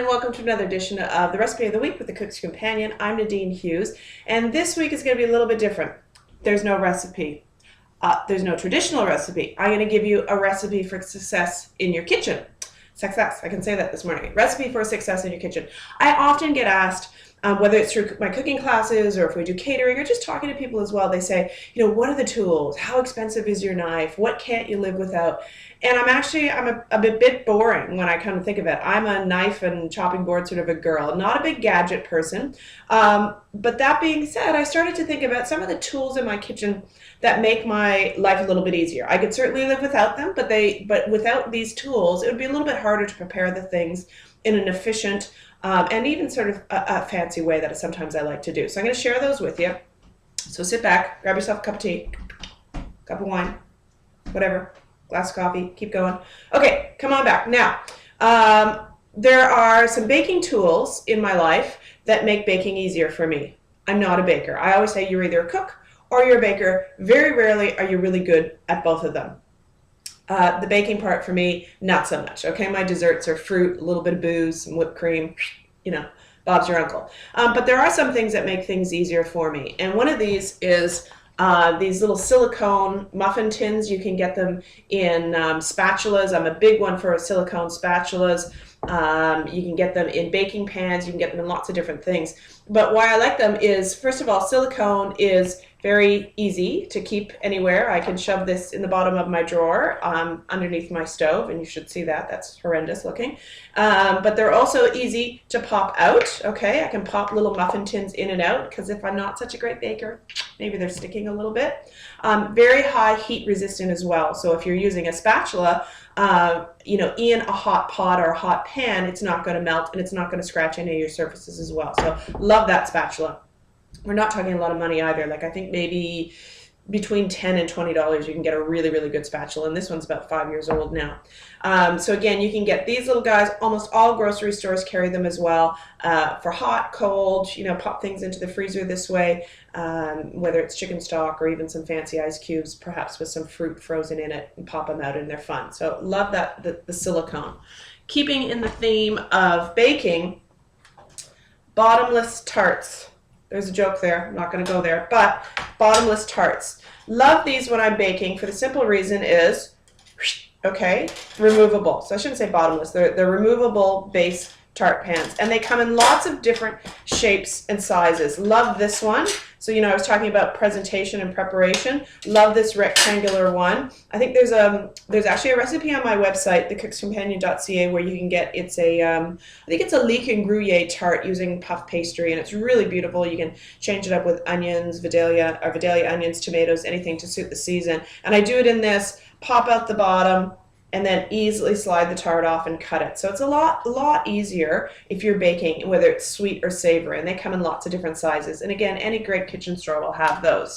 and welcome to another edition of the Recipe of the Week with the Cook's Companion. I'm Nadine Hughes, and this week is going to be a little bit different. There's no recipe. There's no traditional recipe. I'm going to give you a recipe for success in your kitchen. Success, I can say that this morning. Recipe for success in your kitchen. I often get asked, whether it's through my cooking classes or if we do catering or just talking to people as well, they say, what are the tools? How expensive is your knife? What can't you live without? And I'm a bit boring when I kind of think of it. I'm a knife and chopping board sort of a girl, not a big gadget person. But that being said, I started to think about some of the tools in my kitchen that make my life a little bit easier. I could certainly live without them, but without these tools, it would be a little bit harder to prepare the things in an efficient and even sort of a fancy way that sometimes I like to do. So I'm going to share those with you. So sit back, grab yourself a cup of tea, cup of wine, whatever, glass of coffee, keep going. Okay, come on back. Now, there are some baking tools in my life that make baking easier for me. I'm not a baker. I always say you're either a cook or you're a baker. Very rarely are you really good at both of them. The baking part for me, not so much. Okay, my desserts are fruit, a little bit of booze, some whipped cream, Bob's your uncle. But there are some things that make things easier for me. And one of these is these little silicone muffin tins. You can get them in spatulas. I'm a big one for silicone spatulas. You can get them in baking pans. You can get them in lots of different things. But why I like them is, first of all, silicone is very easy to keep anywhere. I can shove this in the bottom of my drawer underneath my stove, and you should see that. That's horrendous looking. But they're also easy to pop out, okay? I can pop little muffin tins in and out, because if I'm not such a great baker, maybe they're sticking a little bit. Very high heat resistant as well. So if you're using a spatula, in a hot pot or a hot pan, it's not going to melt and it's not going to scratch any of your surfaces as well. So love that spatula. We're not talking a lot of money either. Like I think maybe between $10 and $20 you can get a really, really good spatula, and this one's about 5 years old now. So again, you can get these little guys. Almost all grocery stores carry them as well for hot, cold, pop things into the freezer this way, whether it's chicken stock or even some fancy ice cubes, perhaps with some fruit frozen in it, and pop them out, and they're fun. So love that, the silicone. Keeping in the theme of baking, bottomless tarts. There's a joke there, I'm not going to go there, but bottomless tarts. Love these when I'm baking for the simple reason is, okay, removable. So I shouldn't say bottomless, they're removable base tart pans, and they come in lots of different shapes and sizes. Love this one. So I was talking about presentation and preparation. Love this rectangular one. I think there's actually a recipe on my website, thecookscompanion.ca, where you can get, I think it's a leek and gruyere tart using puff pastry, and it's really beautiful. You can change it up with onions, Vidalia onions, tomatoes, anything to suit the season. And I do it in this, pop out the bottom, and then easily slide the tart off and cut it. So it's a lot easier if you're baking, whether it's sweet or savory, and they come in lots of different sizes. And again, any great kitchen store will have those.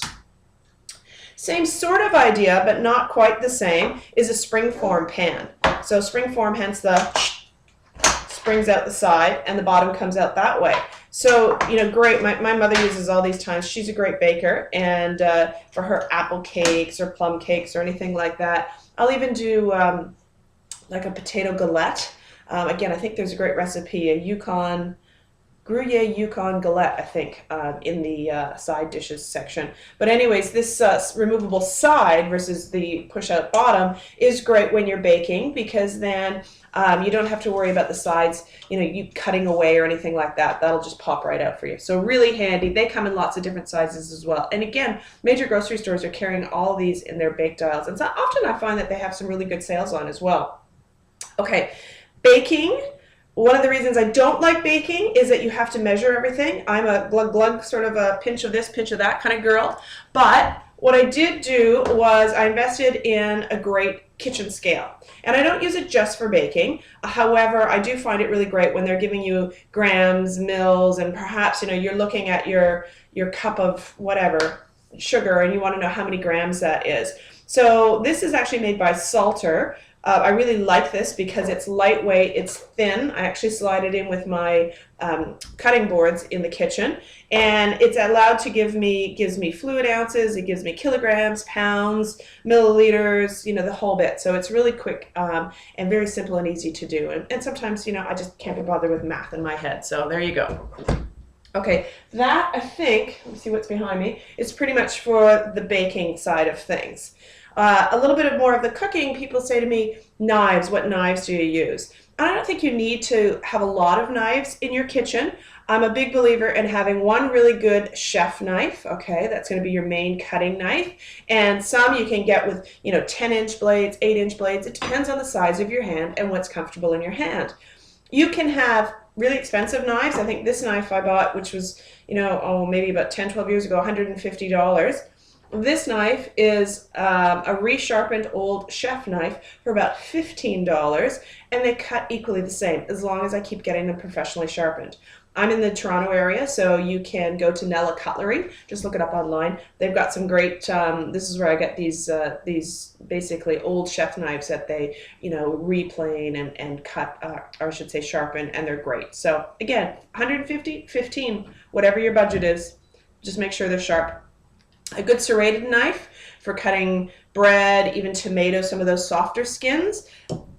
Same sort of idea, but not quite the same, is a springform pan. So springform, hence the springs out the side, and the bottom comes out that way. So, great. My mother uses all these times. She's a great baker, and for her apple cakes or plum cakes or anything like that. I'll even do like a potato galette. Again, I think there's a great recipe, a Gruyere Yukon galette, I think, in the side dishes section. But anyways, this removable side versus the push-out bottom is great when you're baking, because then you don't have to worry about the sides, you cutting away or anything like that. That'll just pop right out for you. So really handy. They come in lots of different sizes as well. And again, major grocery stores are carrying all these in their bake dials. And so often I find that they have some really good sales on as well. Okay, baking. One of the reasons I don't like baking is that you have to measure everything. I'm a glug-glug, sort of a pinch of this, pinch of that kind of girl. But what I did do was I invested in a great kitchen scale. And I don't use it just for baking. However, I do find it really great when they're giving you grams, mils, and perhaps, you're looking at your cup of whatever, sugar, and you want to know how many grams that is. So this is actually made by Salter. I really like this because it's lightweight, it's thin. I actually slide it in with my cutting boards in the kitchen, and it's allowed to gives me fluid ounces, it gives me kilograms, pounds, milliliters, you know, the whole bit. So it's really quick and very simple and easy to do. And sometimes, you know, I just can't be bothered with math in my head. So there you go. Okay, that I think, let me see what's behind me, is pretty much for the baking side of things. A little bit more of the cooking, people say to me, knives, what knives do you use? I don't think you need to have a lot of knives in your kitchen. I'm a big believer in having one really good chef knife, okay, that's going to be your main cutting knife, and some you can get with, you know, 10-inch blades, 8-inch blades. It depends on the size of your hand and what's comfortable in your hand. You can have really expensive knives. I think this knife I bought, which was, you know, oh, maybe about 10, 12 years ago, $150. This knife is a resharpened old chef knife for about $15, and they cut equally the same as long as I keep getting them professionally sharpened. I'm in the Toronto area, so you can go to Nella Cutlery. Just look it up online. They've got some great, this is where I get these basically old chef knives that they, you know, replane and cut, or I should say sharpen, and they're great. So again, 150, 15, whatever your budget is, just make sure they're sharp. A good serrated knife for cutting bread, even tomatoes, some of those softer skins.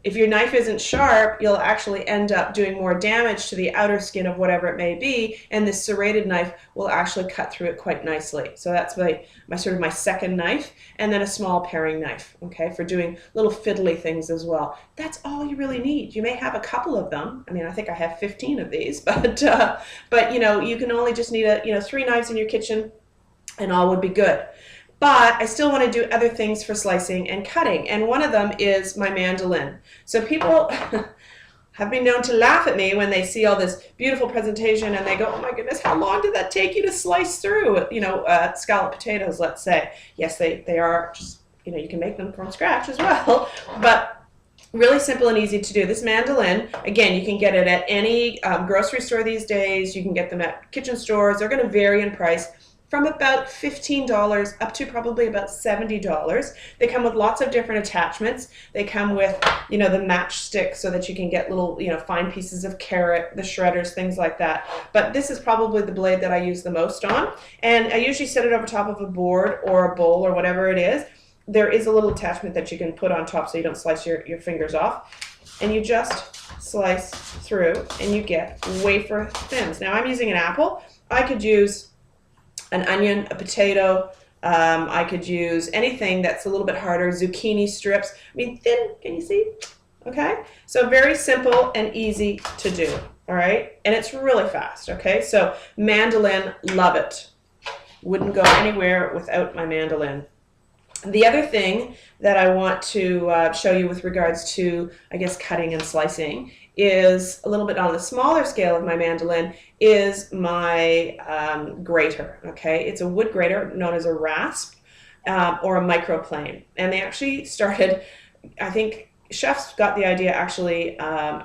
If your knife isn't sharp, you'll actually end up doing more damage to the outer skin of whatever it may be, and this serrated knife will actually cut through it quite nicely. So that's my sort of my second knife, and then a small paring knife, okay, for doing little fiddly things as well. That's all you really need. You may have a couple of them. I mean, I think I have 15 of these, but you know, you can only just need 3 knives in your kitchen, and all would be good. But I still want to do other things for slicing and cutting, and one of them is my mandolin. So people have been known to laugh at me when they see all this beautiful presentation and they go, oh my goodness, how long did that take you to slice through, you know, scalloped potatoes, let's say. Yes, they are just, you know, you can make them from scratch as well, but really simple and easy to do. This mandolin, again, you can get it at any grocery store these days. You can get them at kitchen stores. They're going to vary in price from about $15 up to probably about $70. They come with lots of different attachments. They come with, you know, the matchstick so that you can get little, you know, fine pieces of carrot, the shredders, things like that. But this is probably the blade that I use the most on. And I usually set it over top of a board or a bowl or whatever it is. There is a little attachment that you can put on top so you don't slice your fingers off. And you just slice through and you get wafer thins. Now I'm using an apple. I could use an onion, a potato, I could use anything that's a little bit harder, zucchini strips. I mean, thin, can you see? Okay, so very simple and easy to do, all right? And it's really fast, okay? So mandolin, love it. Wouldn't go anywhere without my mandolin. The other thing that I want to show you with regards to, I guess, cutting and slicing is a little bit on the smaller scale of my mandolin is my grater, okay? It's a wood grater known as a rasp or a microplane. And they actually started, I think chefs got the idea actually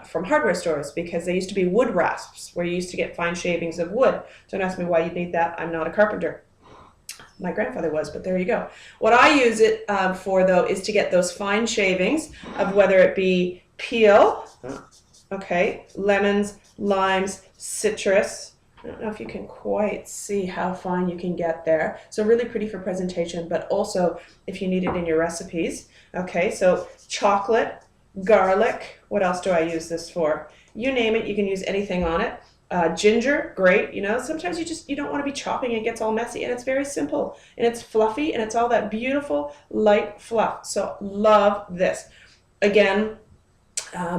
from hardware stores because they used to be wood rasps where you used to get fine shavings of wood. Don't ask me why you'd need that. I'm not a carpenter. My grandfather was, but there you go. What I use it for, though, is to get those fine shavings of whether it be peel, okay, lemons, limes, citrus. I don't know if you can quite see how fine you can get there. So really pretty for presentation, but also if you need it in your recipes. Okay, so chocolate, garlic. What else do I use this for? You name it, you can use anything on it. Ginger, great. You know, sometimes you don't want to be chopping, it gets all messy, and it's very simple and it's fluffy and it's all that beautiful light fluff. So love this. Again,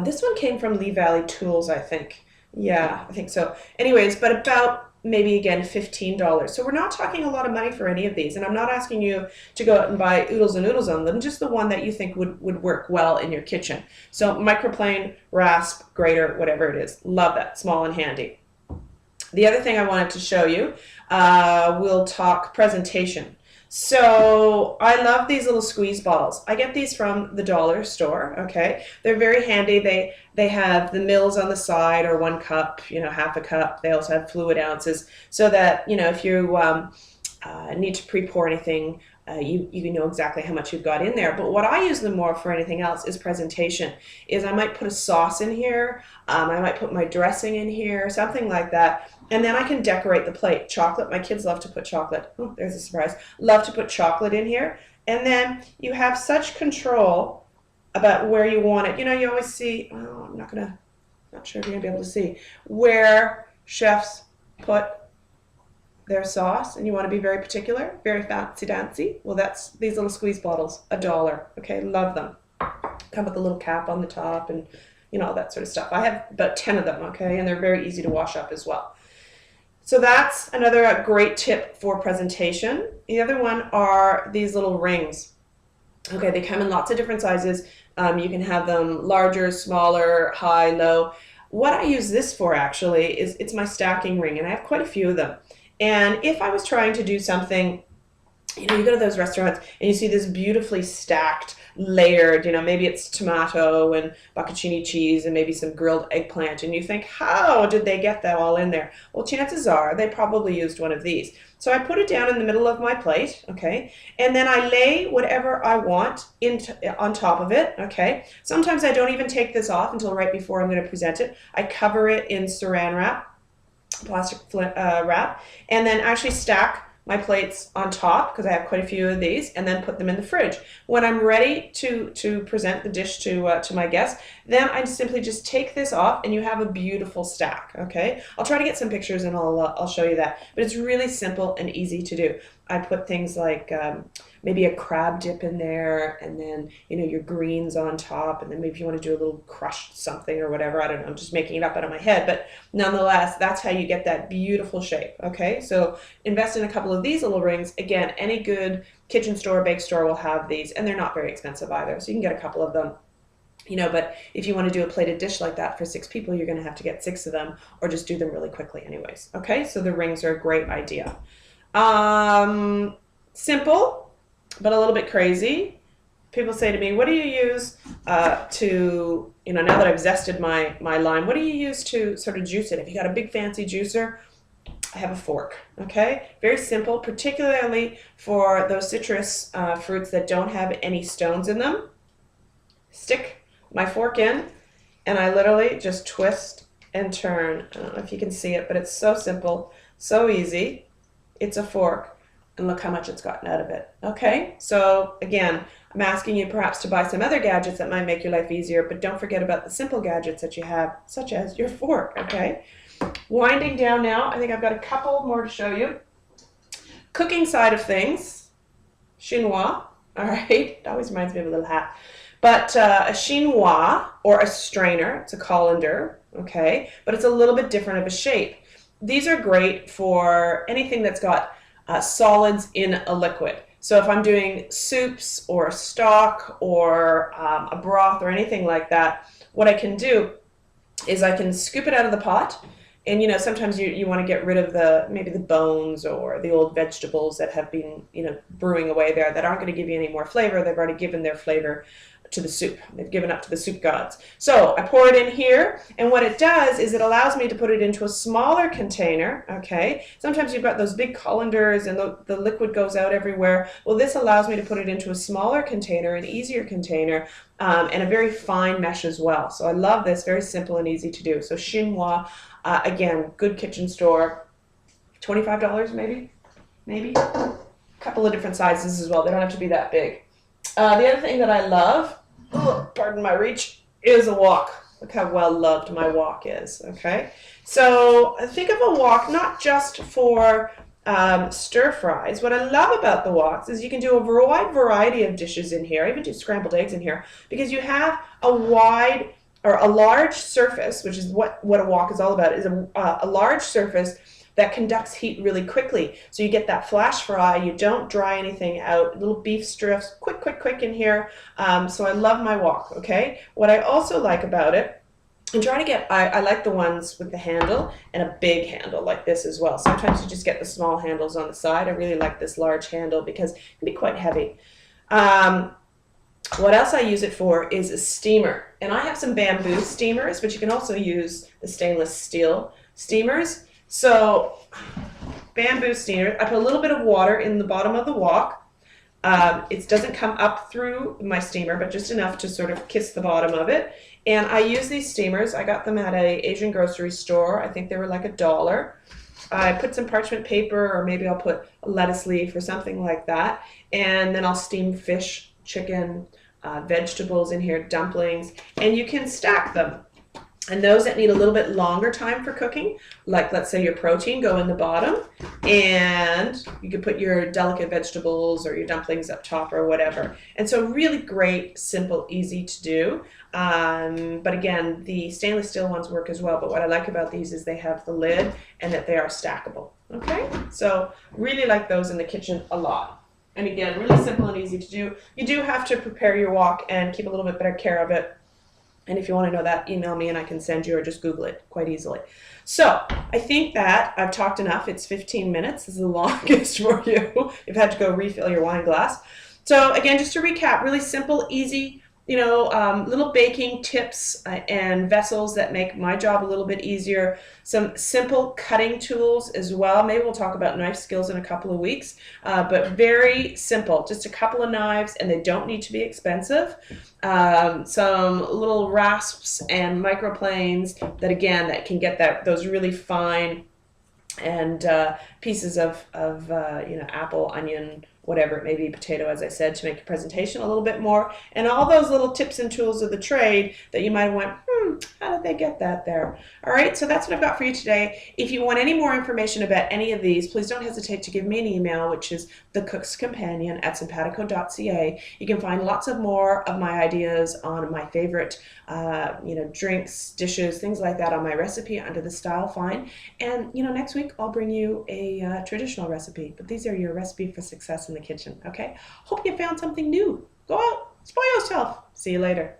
this one came from Lee Valley Tools, I think. Yeah, I think so. Anyways, but about maybe again $15. So we're not talking a lot of money for any of these, and I'm not asking you to go out and buy oodles and oodles on them, just the one that you think would work well in your kitchen. So microplane, rasp, grater, whatever it is. Love that, small and handy. The other thing I wanted to show you, we'll talk presentation. So I love these little squeeze bottles. I get these from the dollar store, okay? They're very handy. They have the mils on the side, or 1 cup, you know, half a cup. They also have fluid ounces so that, you know, if you need to pre-pour anything you know exactly how much you've got in there. But what I use them more for anything else is presentation. Is I might put a sauce in here, I might put my dressing in here, something like that, and then I can decorate the plate. Chocolate, my kids love to put chocolate. Oh, there's a surprise. Love to put chocolate in here, and then you have such control about where you want it. You know, you always see, oh, not sure if you're gonna be able to see, where chefs put their sauce, and you want to be very particular, very fancy dancy. Well, that's these little squeeze bottles, $1. Okay, love them. Come with a little cap on the top and you know, all that sort of stuff. I have about 10 of them, okay, and they're very easy to wash up as well. So that's another great tip for presentation. The other one are these little rings. Okay, they come in lots of different sizes. You can have them larger, smaller, high, low. What I use this for actually is it's my stacking ring, and I have quite a few of them. And if I was trying to do something, you know, you go to those restaurants and you see this beautifully stacked, layered, you know, maybe it's tomato and bocconcini cheese and maybe some grilled eggplant, and you think, how did they get that all in there? Well, chances are they probably used one of these. So I put it down in the middle of my plate, okay, and then I lay whatever I want on top of it, okay. Sometimes I don't even take this off until right before I'm going to present it. I cover it in saran wrap, plastic wrap, and then actually stack my plates on top, because I have quite a few of these, and then put them in the fridge. When I'm ready to present the dish to my guests, then I simply just take this off and you have a beautiful stack, okay? I'll try to get some pictures and I'll show you that, but it's really simple and easy to do. I put things like maybe a crab dip in there, and then, you know, your greens on top, and then maybe you want to do a little crushed something or whatever. I don't know, I'm just making it up out of my head, but nonetheless, that's how you get that beautiful shape, okay? So invest in a couple of these little rings. Again, any good kitchen store, bake store will have these, and they're not very expensive either, so you can get a couple of them. You know, but if you want to do a plated dish like that for 6 people, you're going to have to get 6 of them, or just do them really quickly anyways, okay? So the rings are a great idea. Simple, but a little bit crazy. People say to me, what do you use to, you know, now that I've zested my lime, what do you use to sort of juice it? If you got a big fancy juicer, I have a fork, okay? Very simple, particularly for those citrus fruits that don't have any stones in them. Stick my fork in, and I literally just twist and turn. I don't know if you can see it, but it's so simple, so easy. It's a fork, and look how much it's gotten out of it. Okay, so again, I'm asking you perhaps to buy some other gadgets that might make your life easier, but don't forget about the simple gadgets that you have, such as your fork, okay? Winding down now, I think I've got a couple more to show you. Cooking side of things, chinois, all right? It always reminds me of a little hat. But a chinois, or a strainer, it's a colander, okay? But it's a little bit different of a shape. These are great for anything that's got solids in a liquid. So if I'm doing soups or a stock or a broth or anything like that, what I can do is I can scoop it out of the pot. And, you know, sometimes you want to get rid of maybe the bones or the old vegetables that have been, you know, brewing away there that aren't going to give you any more flavor. They've already given their flavor to the soup. They've given up to the soup gods. So I pour it in here, and what it does is it allows me to put it into a smaller container, okay? Sometimes you've got those big colanders and the liquid goes out everywhere. Well, this allows me to put it into a smaller container, an easier container, and a very fine mesh as well. So I love this, very simple and easy to do. So chinois, again, good kitchen store, $25 maybe? A couple of different sizes as well. They don't have to be that big. The other thing that I love, pardon my reach, is a wok. Look how well loved my wok is, okay? So think of a wok not just for stir fries. What I love about the woks is you can do a wide variety of dishes in here. I even do scrambled eggs in here, because you have a wide or a large surface, which is what a wok is all about, is a large surface that conducts heat really quickly. So you get that flash fry, you don't dry anything out, little beef strips, quick in here. So I love my wok, okay? What I also like about it, I'm trying to get, I like the ones with the handle and a big handle like this as well. Sometimes you just get the small handles on the side. I really like this large handle because it can be quite heavy. What else I use it for is a steamer. And I have some bamboo steamers, but you can also use the stainless steel steamers. So bamboo steamer, I put a little bit of water in the bottom of the wok. It doesn't come up through my steamer, but just enough to sort of kiss the bottom of it. And I use these steamers. I got them at a Asian grocery store. I think they were like $1. I put some parchment paper, or maybe I'll put a lettuce leaf or something like that. And then I'll steam fish, chicken, vegetables in here, dumplings, and you can stack them. And those that need a little bit longer time for cooking, like let's say your protein, go in the bottom, and you can put your delicate vegetables or your dumplings up top or whatever. And so really great, simple, easy to do. But again, the stainless steel ones work as well. But what I like about these is they have the lid and that they are stackable. Okay, so really like those in the kitchen a lot. And again, really simple and easy to do. You do have to prepare your wok and keep a little bit better care of it. And if you want to know that, email me and I can send you, or just Google it quite easily. So I think that I've talked enough. It's 15 minutes. This is the longest for you. You've had to go refill your wine glass. So again, just to recap, really simple, easy, little baking tips and vessels that make my job a little bit easier. Some simple cutting tools as well. Maybe we'll talk about knife skills in a couple of weeks, but very simple. Just a couple of knives, and they don't need to be expensive. Some little rasps and microplanes that, again, that can get those really fine and pieces of apple, onion, whatever it may be, potato, as I said, to make your presentation a little bit more. And all those little tips and tools of the trade that you might have went, how did they get that there? All right, so that's what I've got for you today. If you want any more information about any of these, please don't hesitate to give me an email, which is thecook'scompanion@simpatico.ca. You can find lots of more of my ideas on my favorite drinks, dishes, things like that on my recipe under the Style Find. And next week I'll bring you a traditional recipe, but these are your recipe for success in the kitchen. Okay, hope you found something new. Go out, spoil yourself. See you later.